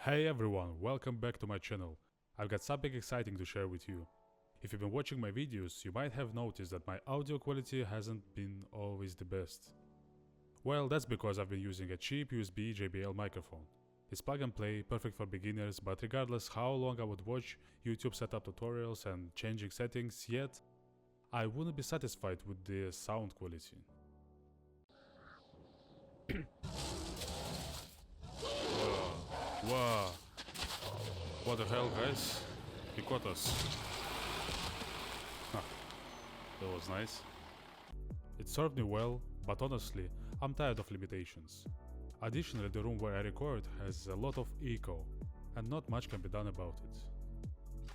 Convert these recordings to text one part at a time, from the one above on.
Hey everyone, welcome back to my channel. I've got something exciting to share with you. If you've been watching my videos, you might have noticed that my audio quality hasn't been always the best. Well, that's because I've been using a cheap USB JBL microphone. It's plug and play, perfect for beginners, but regardless how long I would watch YouTube setup tutorials and changing settings, yet I wouldn't be satisfied with the sound quality. Wow, what the hell, guys? He caught us. That was nice. It served me well, but honestly, I'm tired of limitations. Additionally, the room where I record has a lot of echo, and not much can be done about it.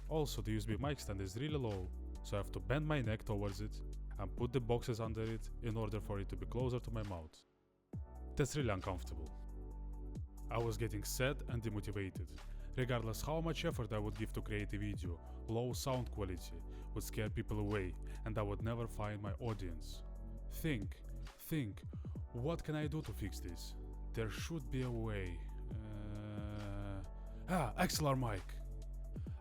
Also, the USB mic stand is really low, so I have to bend my neck towards it and put the boxes under it in order for it to be closer to my mouth. That's really uncomfortable. I was getting sad and demotivated. Regardless how much effort I would give to create a video, low sound quality would scare people away and I would never find my audience. Think, what can I do to fix this? There should be a way. XLR mic!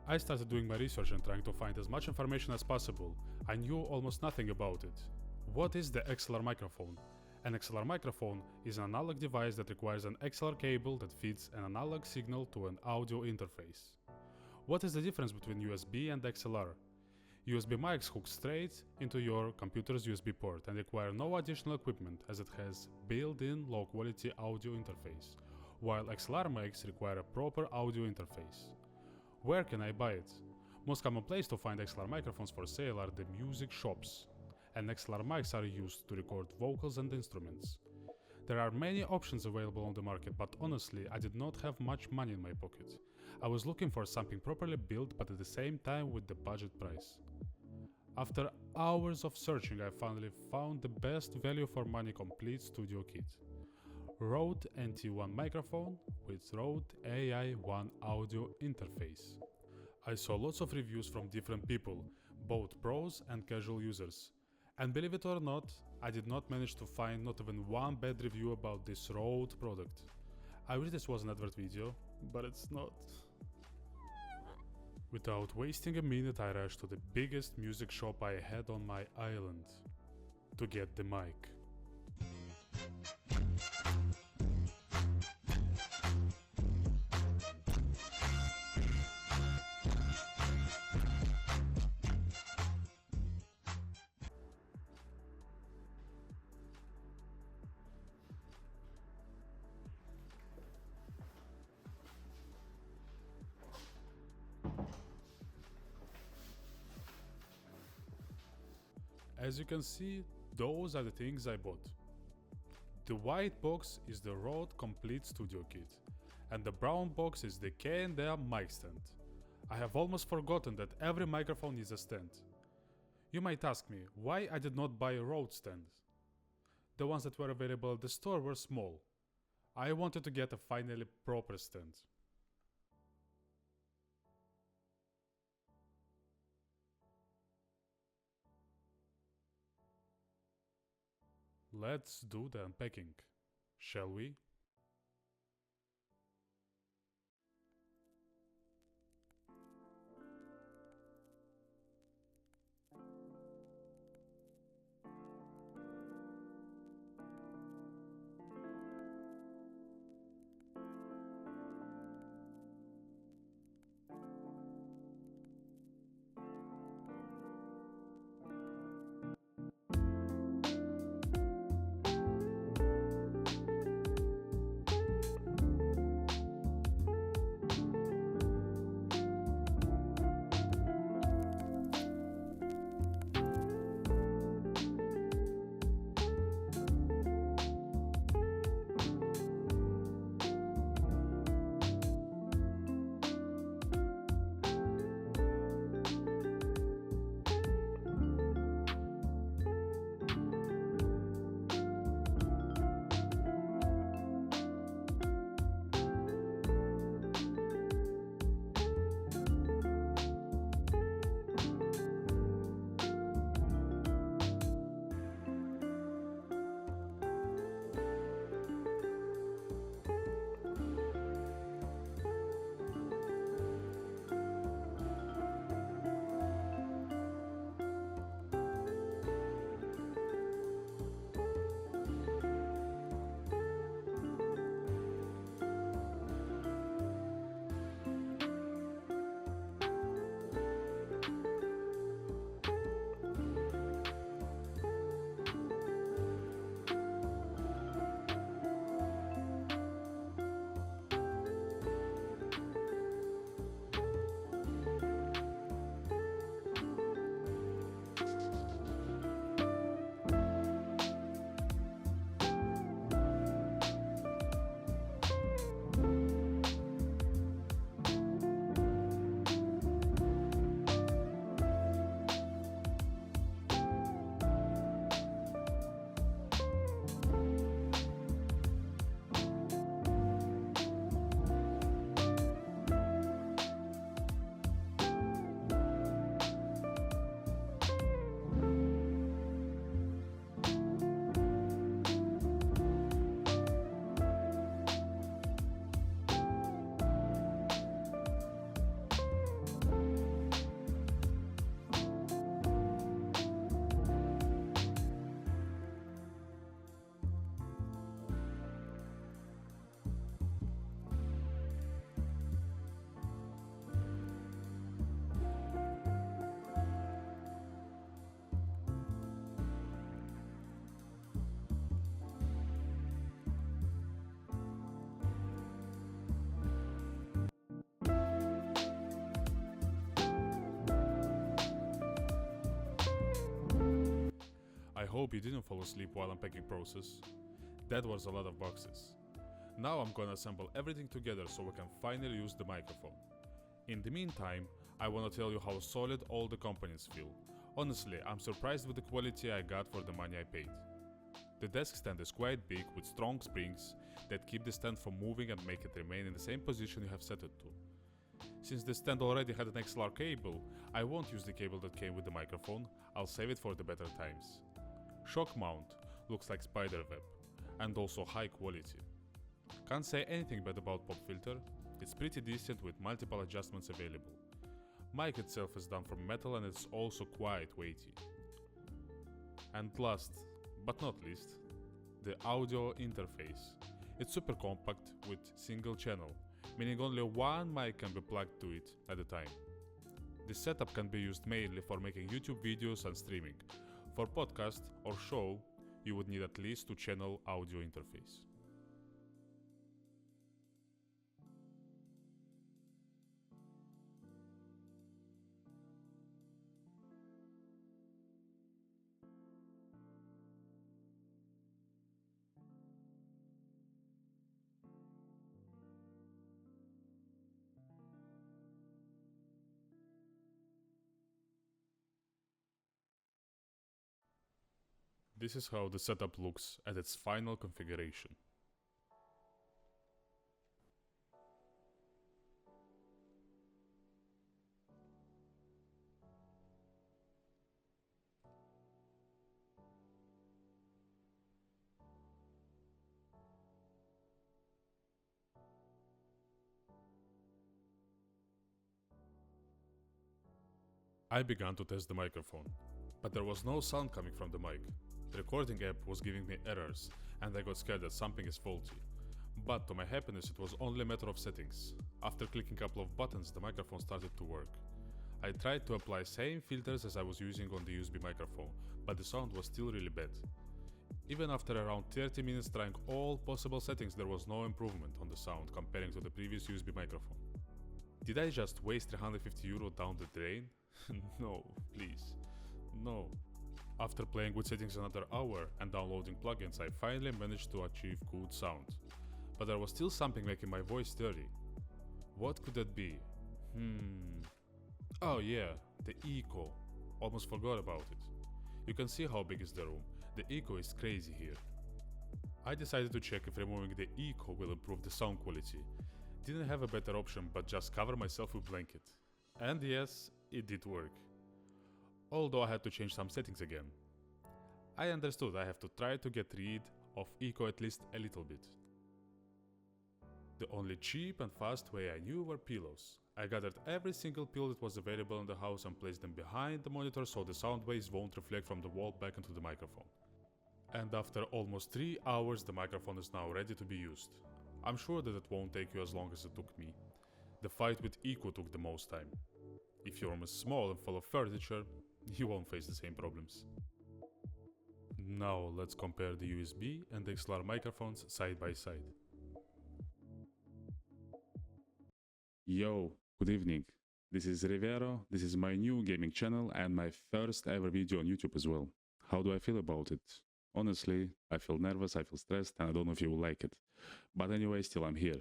I started doing my research and trying to find as much information as possible. I knew almost nothing about it. What is the XLR microphone? An XLR microphone is an analog device that requires an XLR cable that feeds an analog signal to an audio interface. What is the difference between USB and XLR? USB mics hook straight into your computer's USB port and require no additional equipment as it has built-in low-quality audio interface, while XLR mics require a proper audio interface. Where can I buy it? Most common place to find XLR microphones for sale are the music shops, and XLR mics are used to record vocals and instruments. There are many options available on the market, but honestly, I did not have much money in my pocket. I was looking for something properly built but at the same time with the budget price. After hours of searching, I finally found the best value for money complete studio kit. Rode NT1 microphone with Rode AI1 audio interface. I saw lots of reviews from different people, both pros and casual users. And believe it or not, I did not manage to find not even one bad review about this Rode product. I wish this was an advert video, but it's not. Without wasting a minute, I rushed to the biggest music shop I had on my island to get the mic. As you can see, those are the things I bought. The white box is the Rode Complete Studio Kit, and the brown box is the K&M mic stand. I have almost forgotten that every microphone needs a stand. You might ask me why I did not buy a Rode stand. The ones that were available at the store were small. I wanted to get a finally proper stand. Let's do the unpacking, shall we? hope you didn't fall asleep while unpacking process. That was a lot of boxes. Now I'm gonna assemble everything together so we can finally use the microphone. In the meantime, I wanna tell you how solid all the components feel. Honestly, I'm surprised with the quality I got for the money I paid. The desk stand is quite big with strong springs that keep the stand from moving and make it remain in the same position you have set it to. Since the stand already had an XLR cable, I won't use the cable that came with the microphone, I'll save it for the better times. Shock mount looks like spider web, and also high quality. Can't say anything bad about pop filter, it's pretty decent with multiple adjustments available. Mic itself is done from metal and it's also quite weighty. And last, but not least, the audio interface. It's super compact with single channel, meaning only one mic can be plugged to it at a time. This setup can be used mainly for making YouTube videos and streaming. For podcast or show, you would need at least 2-channel audio interface. This is how the setup looks at its final configuration. I began to test the microphone, but there was no sound coming from the mic. The recording app was giving me errors, and I got scared that something is faulty. But to my happiness, it was only a matter of settings. After clicking a couple of buttons, the microphone started to work. I tried to apply same filters as I was using on the USB microphone, but the sound was still really bad. Even after around 30 minutes trying all possible settings, there was no improvement on the sound comparing to the previous USB microphone. Did I just waste €350 down the drain? No, please. No. After playing with settings another hour and downloading plugins, I finally managed to achieve good sound. But there was still something making my voice dirty. What could that be? Oh yeah, the echo. Almost forgot about it. You can see how big is the room. The echo is crazy here. I decided to check if removing the echo will improve the sound quality. Didn't have a better option but just cover myself with blanket. And yes, it did work. Although I had to change some settings again. I understood I have to try to get rid of echo at least a little bit. The only cheap and fast way I knew were pillows. I gathered every single pillow that was available in the house and placed them behind the monitor so the sound waves won't reflect from the wall back into the microphone. And after almost 3 hours the microphone is now ready to be used. I'm sure that it won't take you as long as it took me. The fight with echo took the most time. If your room is small and full of furniture, you won't face the same problems. Now let's compare the USB and the XLR microphones side by side. Yo, good evening. This is Rivero, this is my new gaming channel and my first ever video on YouTube as well. How do I feel about it? Honestly, I feel nervous, I feel stressed, and I don't know if you will like it. But anyway, still I'm here.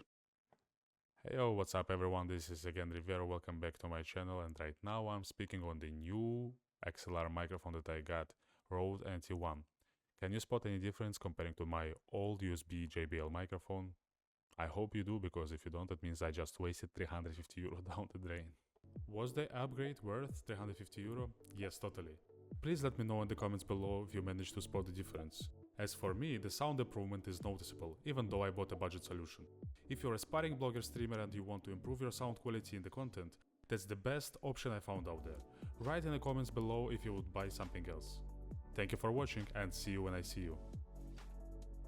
Hey yo, what's up everyone, this is again Rivero, welcome back to my channel, and right now I'm speaking on the new XLR microphone that I got, Rode NT1. Can you spot any difference comparing to my old USB JBL microphone? I hope you do, because if you don't, that means I just wasted €350 down the drain. Was the upgrade worth €350? Yes, totally. Please let me know in the comments below if you managed to spot the difference. As for me, the sound improvement is noticeable, even though I bought a budget solution. If you're an aspiring blogger streamer and you want to improve your sound quality in the content, that's the best option I found out there. Write in the comments below if you would buy something else. Thank you for watching and see you when I see you.